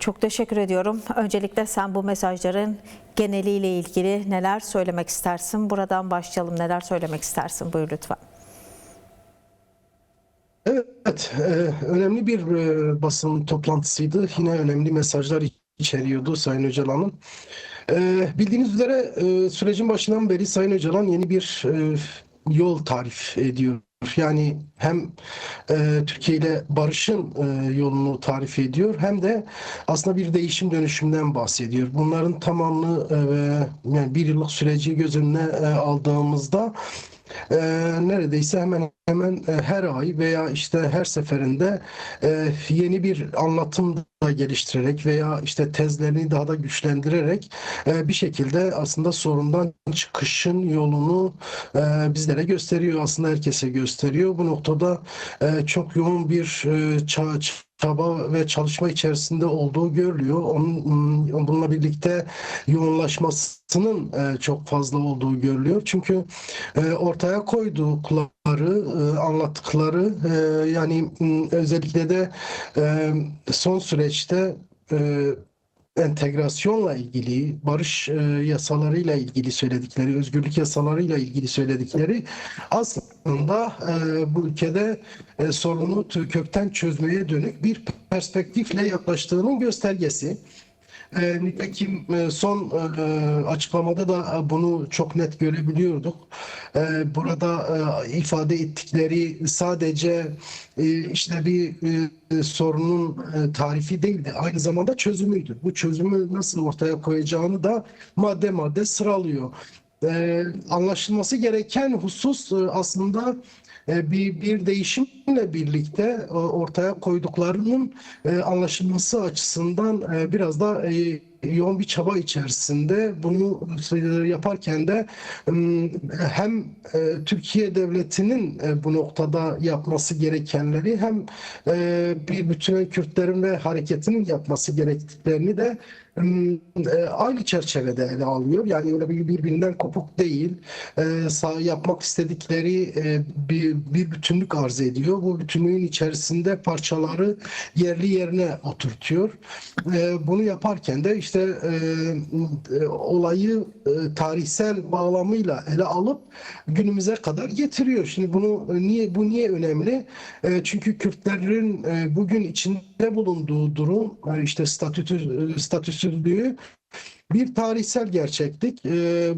Çok teşekkür ediyorum. Öncelikle sen bu mesajların geneliyle ilgili neler söylemek istersin? Buradan başlayalım. Neler söylemek istersin? Buyur lütfen. Evet, önemli bir basın toplantısıydı. Yine önemli mesajlar içeriyordu Sayın Öcalan'ın. Bildiğiniz üzere sürecin başından beri Sayın Öcalan yeni bir yol tarif ediyor. Yani hem Türkiye ile barışın yolunu tarif ediyor hem de aslında bir değişim dönüşümden bahsediyor. Bunların tamamını yani bir yıllık süreci göz önüne aldığımızda neredeyse hemen hemen her ay veya işte her seferinde yeni bir anlatım da geliştirerek veya işte tezlerini daha da güçlendirerek bir şekilde aslında sorundan çıkışın yolunu bizlere gösteriyor. Aslında herkese gösteriyor. Bu noktada çok yoğun bir çaba ve çalışma içerisinde olduğu görülüyor. Bununla birlikte yoğunlaşmasının çok fazla olduğu görülüyor. Çünkü ortaya koydukları, anlattıkları yani özellikle de son süreçte entegrasyonla ilgili, barış yasalarıyla ilgili söyledikleri, özgürlük yasalarıyla ilgili söyledikleri aslında bu ülkede sorunu kökten çözmeye dönük bir perspektifle yaklaştığının göstergesi. Nitekim son açıklamada da bunu çok net görebiliyorduk. Burada ifade ettikleri sadece işte bir sorunun tarifi değildi. Aynı zamanda çözümüydü. Bu çözümü nasıl ortaya koyacağını da madde madde sıralıyor. Anlaşılması gereken husus aslında bir değişimle birlikte ortaya koyduklarının anlaşılması açısından biraz da yoğun bir çaba içerisinde bunu yaparken de hem Türkiye devletinin bu noktada yapması gerekenleri hem bir bütün Kürtlerin ve hareketinin yapması gerektiklerini de aynı çerçevede ele alıyor. Yani öyle birbirinden kopuk değil. Yapmak istedikleri bir bütünlük arz ediyor. Bu bütünlüğün içerisinde parçaları yerli yerine oturtuyor. Bunu yaparken de işte olayı tarihsel bağlamıyla ele alıp günümüze kadar getiriyor. Şimdi bu niye önemli? Çünkü Kürtlerin bugün içinde bulunduğu durum işte statüsüzlüğü bir tarihsel gerçeklik.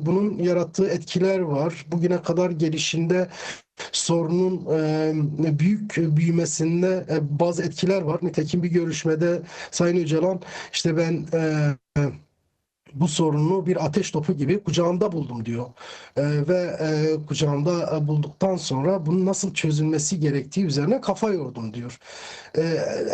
Bunun yarattığı etkiler var. Bugüne kadar gelişinde sorunun büyük büyümesinde bazı etkiler var. Nitekim bir görüşmede Sayın Öcalan işte ben bu sorunu bir ateş topu gibi kucağımda buldum diyor. Ve kucağımda bulduktan sonra bunun nasıl çözülmesi gerektiği üzerine kafa yordum diyor. E,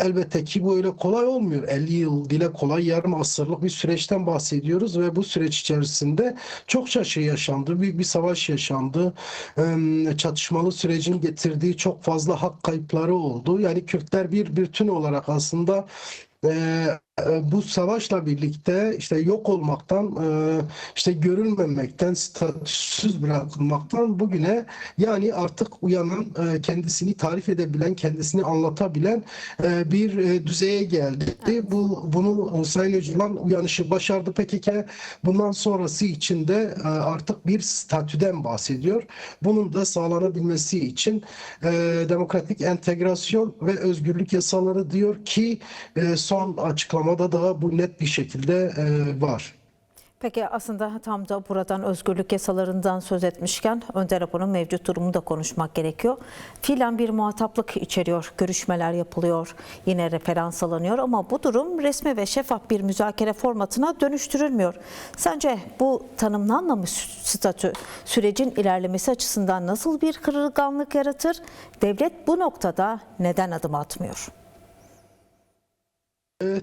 Elbette ki bu öyle kolay olmuyor. 50 yıl dile kolay yarım asırlık bir süreçten bahsediyoruz ve bu süreç içerisinde çokça şey yaşandı. Büyük bir savaş yaşandı. Çatışmalı sürecin getirdiği çok fazla hak kayıpları oldu. Yani Kürtler bir bütün olarak aslında bu savaşla birlikte işte yok olmaktan, işte görülmemekten, statüsüz bırakılmaktan bugüne yani artık uyanan, kendisini tarif edebilen, kendisini anlatabilen bir düzeye geldi. Bunu Sayın Öcalan uyanışı başardı. PKK bundan sonrası için de artık bir statüden bahsediyor. Bunun da sağlanabilmesi için demokratik entegrasyon ve özgürlük yasaları diyor ki son açıklamada da bu net bir şekilde var. Peki aslında tam da buradan özgürlük yasalarından söz etmişken Önder Apo'nun mevcut durumunu da konuşmak gerekiyor. Fiilen bir muhataplık içeriyor, görüşmeler yapılıyor, yine referans alınıyor ama bu durum resmi ve şeffaf bir müzakere formatına dönüştürülmüyor. Sence bu tanımlanmamış statü sürecin ilerlemesi açısından nasıl bir kırılganlık yaratır? Devlet bu noktada neden adım atmıyor?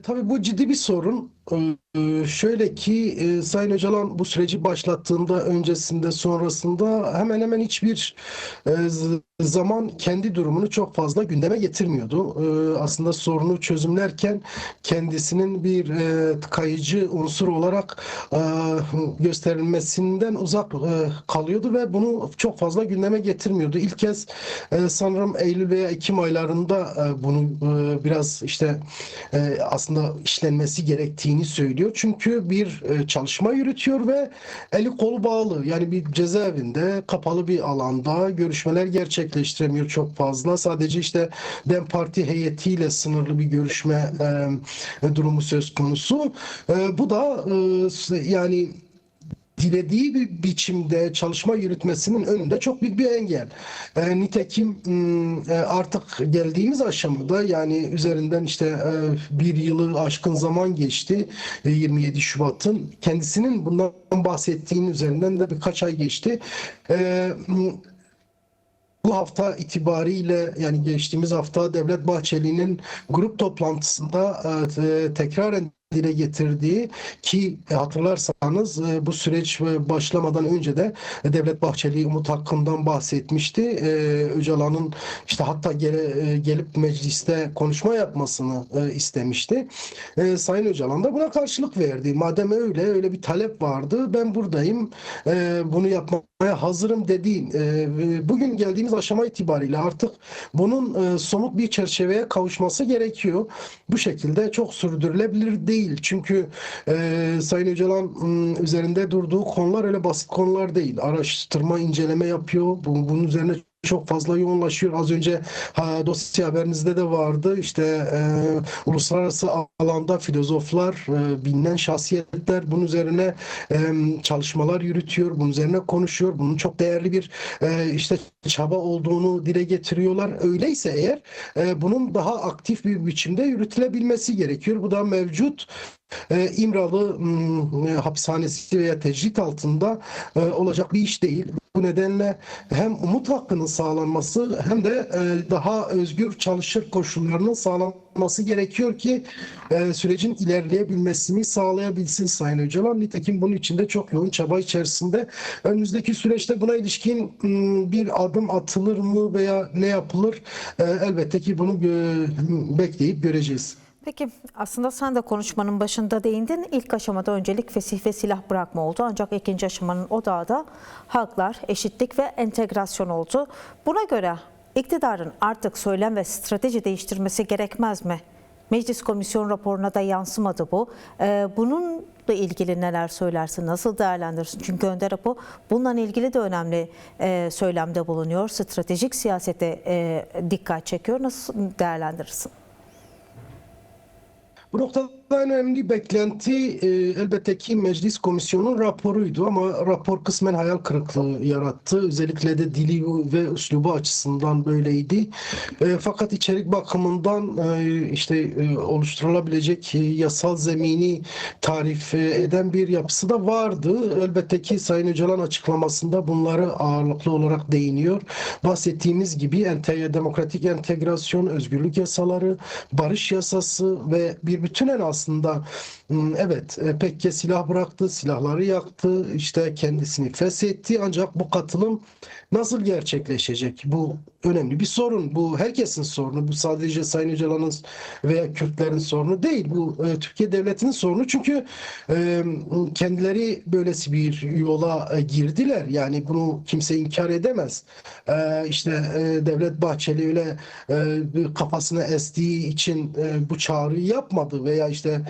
Tabii bu ciddi bir sorun. Şöyle ki Sayın Öcalan bu süreci başlattığında öncesinde sonrasında hemen hemen hiçbir zaman kendi durumunu çok fazla gündeme getirmiyordu. Aslında sorunu çözümlerken kendisinin bir kayıcı unsur olarak gösterilmesinden uzak kalıyordu ve bunu çok fazla gündeme getirmiyordu. İlk kez sanırım Eylül veya Ekim aylarında bunu biraz işte aslında işlenmesi gerektiğini söylüyor. Çünkü bir çalışma yürütüyor ve eli kolu bağlı. Yani bir cezaevinde kapalı bir alanda görüşmeler gerçekleştiremiyor çok fazla. Sadece işte DEM Parti heyetiyle sınırlı bir görüşme durumu söz konusu. Bu da yani dilediği bir biçimde çalışma yürütmesinin önünde çok büyük bir engel. Nitekim artık geldiğimiz aşamada yani üzerinden işte bir yılı aşkın zaman geçti. 27 Şubat'ın kendisinin bundan bahsettiğinin üzerinden de birkaç ay geçti. E, Bu hafta itibariyle yani geçtiğimiz hafta Devlet Bahçeli'nin grup toplantısında tekraren dile getirdiği ki hatırlarsanız bu süreç başlamadan önce de Devlet Bahçeli Umut Hakkı'ndan bahsetmişti. Öcalan'ın işte hatta gelip mecliste konuşma yapmasını istemişti. Sayın Öcalan da buna karşılık verdi. Madem öyle bir talep vardı ben buradayım bunu yapmaya hazırım dedi. Bugün geldiğimiz aşama itibariyle artık bunun somut bir çerçeveye kavuşması gerekiyor. Bu şekilde çok sürdürülebilir değil. Çünkü Sayın Öcalan üzerinde durduğu konular öyle basit konular değil. Araştırma, inceleme yapıyor. Bunun üzerine çok fazla yoğunlaşıyor. Az önce dosya haberinizde de vardı. İşte uluslararası alanda filozoflar, bilinen şahsiyetler bunun üzerine çalışmalar yürütüyor. Bunun üzerine konuşuyor. Bunun çok değerli bir işte çaba olduğunu dile getiriyorlar. Öyleyse eğer bunun daha aktif bir biçimde yürütülebilmesi gerekiyor. Bu da mevcut İmralı hapishanesi veya tecrit altında olacak bir iş değil. Bu nedenle hem umut hakkının sağlanması hem de daha özgür çalışır koşullarının sağlanması gerekiyor ki sürecin ilerleyebilmesini sağlayabilsin Sayın Öcalan. Nitekim bunun için de çok yoğun çaba içerisinde. Önümüzdeki süreçte buna ilişkin bir adım atılır mı veya ne yapılır? Elbette ki bunu bekleyip göreceğiz. Peki aslında sen de konuşmanın başında değindin. İlk aşamada öncelik fesih ve silah bırakma oldu. Ancak ikinci aşamanın odağı da haklar, eşitlik ve entegrasyon oldu. Buna göre iktidarın artık söylem ve strateji değiştirmesi gerekmez mi? Meclis komisyon raporuna da yansımadı bu. Bununla ilgili neler söylersin, nasıl değerlendirirsin? Çünkü Önder Apo bununla ilgili de önemli söylemde bulunuyor. Stratejik siyasete dikkat çekiyor. Nasıl değerlendirirsin? Bu noktada en önemli beklenti elbette ki Meclis Komisyonu'nun raporuydu ama rapor kısmen hayal kırıklığı yarattı. Özellikle de dili ve üslubu açısından böyleydi. Fakat içerik bakımından işte oluşturulabilecek yasal zemini tarif eden bir yapısı da vardı. Elbette ki Sayın Öcalan açıklamasında bunları ağırlıklı olarak değiniyor. Bahsettiğimiz gibi demokratik entegrasyon, özgürlük yasaları, barış yasası ve bir bütünen aslında evet PKK silah bıraktı, silahları yaktı, işte kendisini feshetti ancak bu katılım nasıl gerçekleşecek? Bu önemli bir sorun. Bu herkesin sorunu. Bu sadece Sayın Öcalan'ın veya Kürtlerin sorunu değil. Bu Türkiye Devleti'nin sorunu. Çünkü kendileri böylesi bir yola girdiler. Yani bunu kimse inkar edemez. İşte Devlet Bahçeli öyle kafasına estiği için bu çağrıyı yapmadı veya işte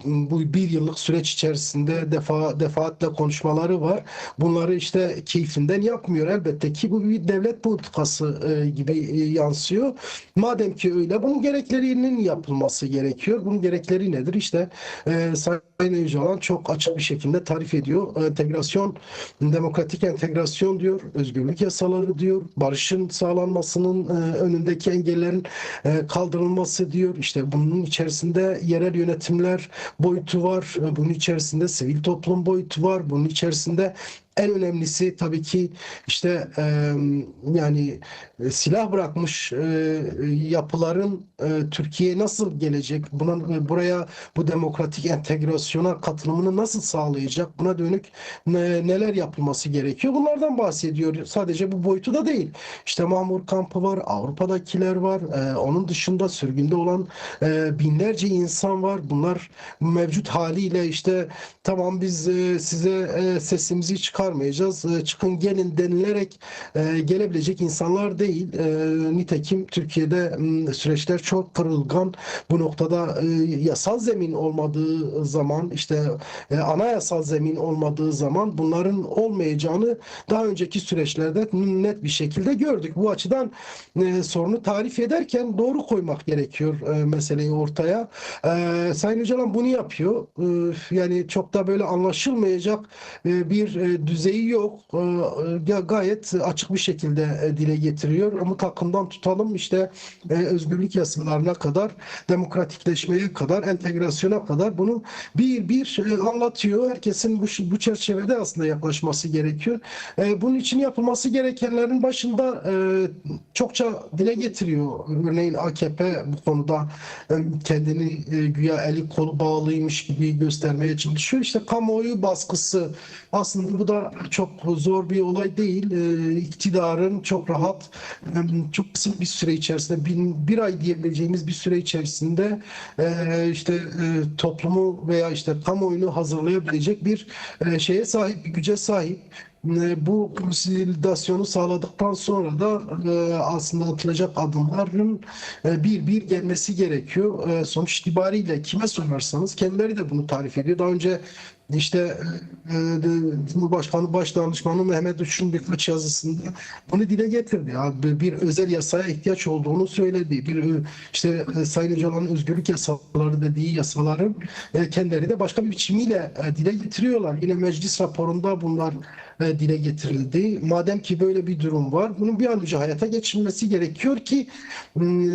bu bir yıllık süreç içerisinde defaatle konuşmaları var. Bunları işte keyfinden yapmıyor. Elbette ki bu bir devlet politikası gibi yansıyor. Madem ki öyle bunun gereklerinin yapılması gerekiyor. Bunun gerekleri nedir? İşte Sayın Öcalan çok açık bir şekilde tarif ediyor. Entegrasyon, demokratik entegrasyon diyor, özgürlük yasaları diyor, barışın sağlanmasının önündeki engellerin kaldırılması diyor. İşte bunun içerisinde yerel yönetimler boyutu var. Bunun içerisinde sivil toplum boyutu var. Bunun içerisinde En önemlisi tabii ki işte yani silah bırakmış yapıların Türkiye'ye nasıl gelecek? Buraya bu demokratik entegrasyona katılımını nasıl sağlayacak? Buna dönük neler yapılması gerekiyor? Bunlardan bahsediyor. Sadece bu boyutu da değil. İşte Mahmur kampı var, Avrupa'dakiler var. Onun dışında sürgünde olan binlerce insan var. Bunlar mevcut haliyle işte tamam biz size sesimizi çıkarmayacağız. Çıkın gelin denilerek gelebilecek insanlar değil. Nitekim Türkiye'de süreçler çok kırılgan. Bu noktada yasal zemin olmadığı zaman işte anayasal zemin olmadığı zaman bunların olmayacağını daha önceki süreçlerde net bir şekilde gördük. Bu açıdan sorunu tarif ederken doğru koymak gerekiyor meseleyi ortaya. Sayın Öcalan bunu yapıyor. Yani çok da böyle anlaşılmayacak bir düzeyi yok. Gayet açık bir şekilde dile getiriyor. Ama takımdan tutalım işte özgürlük yasalarına kadar, demokratikleşmeye kadar, entegrasyona kadar bunu bir bir anlatıyor. Herkesin bu çerçevede aslında yaklaşması gerekiyor. Bunun için yapılması gerekenlerin başında çokça dile getiriyor. Örneğin AKP bu konuda kendini güya eli kolu bağlıymış gibi göstermeye çalışıyor. İşte kamuoyu baskısı, aslında bu da çok zor bir olay değil. İktidarın çok rahat, çok kısa bir süre içerisinde, bir ay diyebileceğimiz bir süre içerisinde işte toplumu veya işte kamuoyunu hazırlayabilecek bir şeye sahip, bir güce sahip. Bu konsolidasyonu sağladıktan sonra da aslında atılacak adımların bir bir gelmesi gerekiyor. Sonuç itibariyle kime sorarsanız kendileri de bunu tarif ediyor. Daha önce işte Cumhurbaşkanı Başdanışmanı Mehmet Uç'un birkaç yazısında bunu dile getirdi. Yani bir özel yasaya ihtiyaç olduğunu söyledi. İşte Sayın Öcalan'ın özgürlük yasaları dediği yasaların kendileri de başka bir biçimiyle dile getiriyorlar. Yine meclis raporunda bunlar dile getirildi. Madem ki böyle bir durum var, bunun bir an önce hayata geçirilmesi gerekiyor ki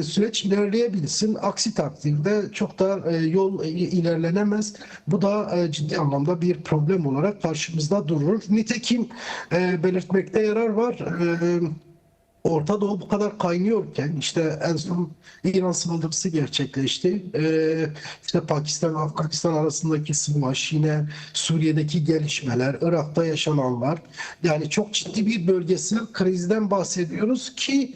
süreç ilerleyebilsin. Aksi takdirde çok da yol ilerlenemez. Bu da ciddi anlamda bir problem olarak karşımızda durur. Nitekim belirtmekte yarar var. Orta Doğu bu kadar kaynıyorken işte en son İran saldırısı gerçekleşti. İşte Pakistan ve Afganistan arasındaki savaş, yine Suriye'deki gelişmeler, Irak'ta yaşananlar. Yani çok ciddi bir bölgesel krizden bahsediyoruz ki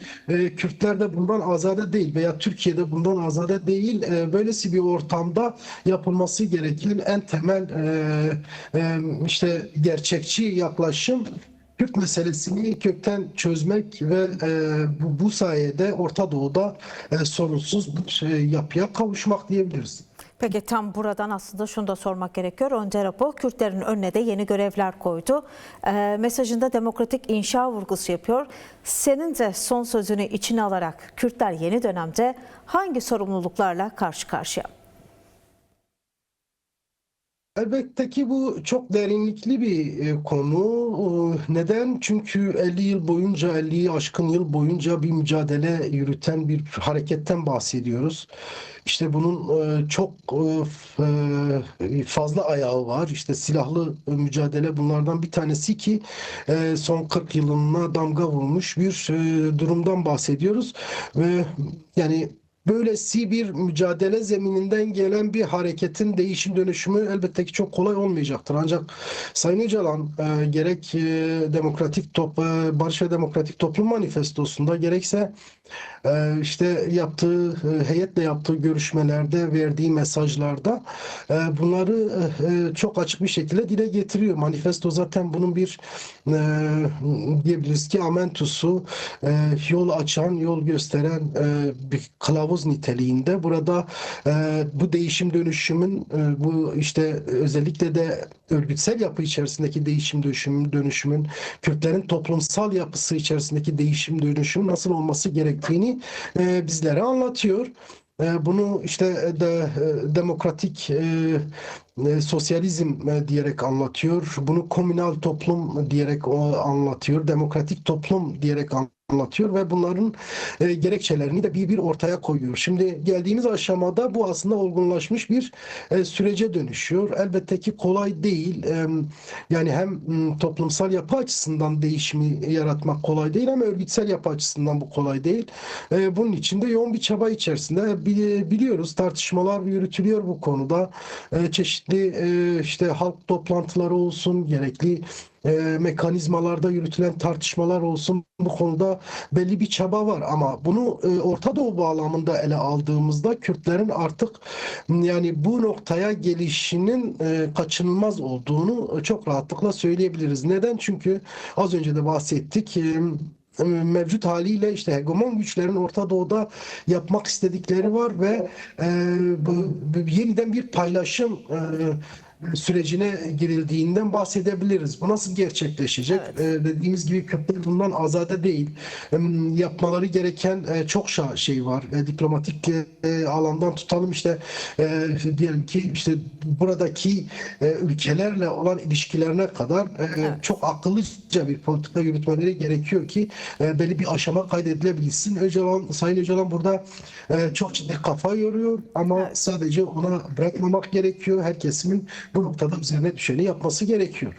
Kürtler de bundan azade değil veya Türkiye'de bundan azade değil. Böylesi bir ortamda yapılması gereken en temel işte gerçekçi yaklaşım Kürt meselesini kökten çözmek ve bu sayede Orta Doğu'da sorunsuz bir yapıya kavuşmak diyebiliriz. Peki tam buradan aslında şunu da sormak gerekiyor. Önder Apo Kürtlerin önüne de yeni görevler koydu. Mesajında demokratik inşa vurgusu yapıyor. Senin de son sözünü içine alarak Kürtler yeni dönemde hangi sorumluluklarla karşı karşıya? Elbette ki bu çok derinlikli bir konu. Neden? Çünkü 50 yıl boyunca, 50'yi aşkın yıl boyunca bir mücadele yürüten bir hareketten bahsediyoruz. İşte bunun çok fazla ayağı var. İşte silahlı mücadele bunlardan bir tanesi ki son 40 yılına damga vurmuş bir durumdan bahsediyoruz. Ve yani böylesi bir mücadele zemininden gelen bir hareketin değişim dönüşümü elbette ki çok kolay olmayacaktır. Ancak Sayın Öcalan gerek Barış ve Demokratik Toplum Manifestosu'nda gerekse işte heyetle yaptığı görüşmelerde verdiği mesajlarda bunları çok açık bir şekilde dile getiriyor. Manifesto zaten bunun bir diyebiliriz ki amentusu, yol açan, yol gösteren bir kılavuz niteliğinde. Burada bu değişim dönüşümün bu işte özellikle de örgütsel yapı içerisindeki değişim dönüşümün Kürtlerin toplumsal yapısı içerisindeki değişim dönüşüm nasıl olması gerektiğini bizlere anlatıyor. Bunu işte demokratik sosyalizm diyerek anlatıyor. Bunu komünal toplum diyerek anlatıyor. Demokratik toplum diyerek anlatıyor. anlatıyor ve bunların gerekçelerini de bir ortaya koyuyor. Şimdi geldiğimiz aşamada bu aslında olgunlaşmış bir sürece dönüşüyor. Elbette ki kolay değil. Yani hem toplumsal yapı açısından değişimi yaratmak kolay değil, hem örgütsel yapı açısından bu kolay değil. Bunun için de yoğun bir çaba içerisinde. Biliyoruz, tartışmalar yürütülüyor bu konuda. Çeşitli işte halk toplantıları olsun, gerekli mekanizmalarda yürütülen tartışmalar olsun, bu konuda belli bir çaba var, ama bunu Orta Doğu bağlamında ele aldığımızda Kürtlerin artık yani bu noktaya gelişinin kaçınılmaz olduğunu çok rahatlıkla söyleyebiliriz. Neden? Çünkü az önce de bahsettik. Mevcut haliyle işte hegemon güçlerin Orta Doğu'da yapmak istedikleri var ve yeniden bir paylaşım sürecine girildiğinden bahsedebiliriz. Bu nasıl gerçekleşecek? Evet. Dediğimiz gibi Kürtler bundan azade değil. Yapmaları gereken çok şey var. Diplomatik alandan tutalım, işte diyelim ki işte buradaki ülkelerle olan ilişkilerine kadar Evet. çok akıllıca bir politika yürütmeleri gerekiyor ki belli bir aşama kaydedilebilsin. Sayın Öcalan burada çok ciddi kafa yoruyor, ama Evet. sadece ona bırakmamak gerekiyor. Her kesimin bu noktada üzerine düşeni yapması gerekiyor.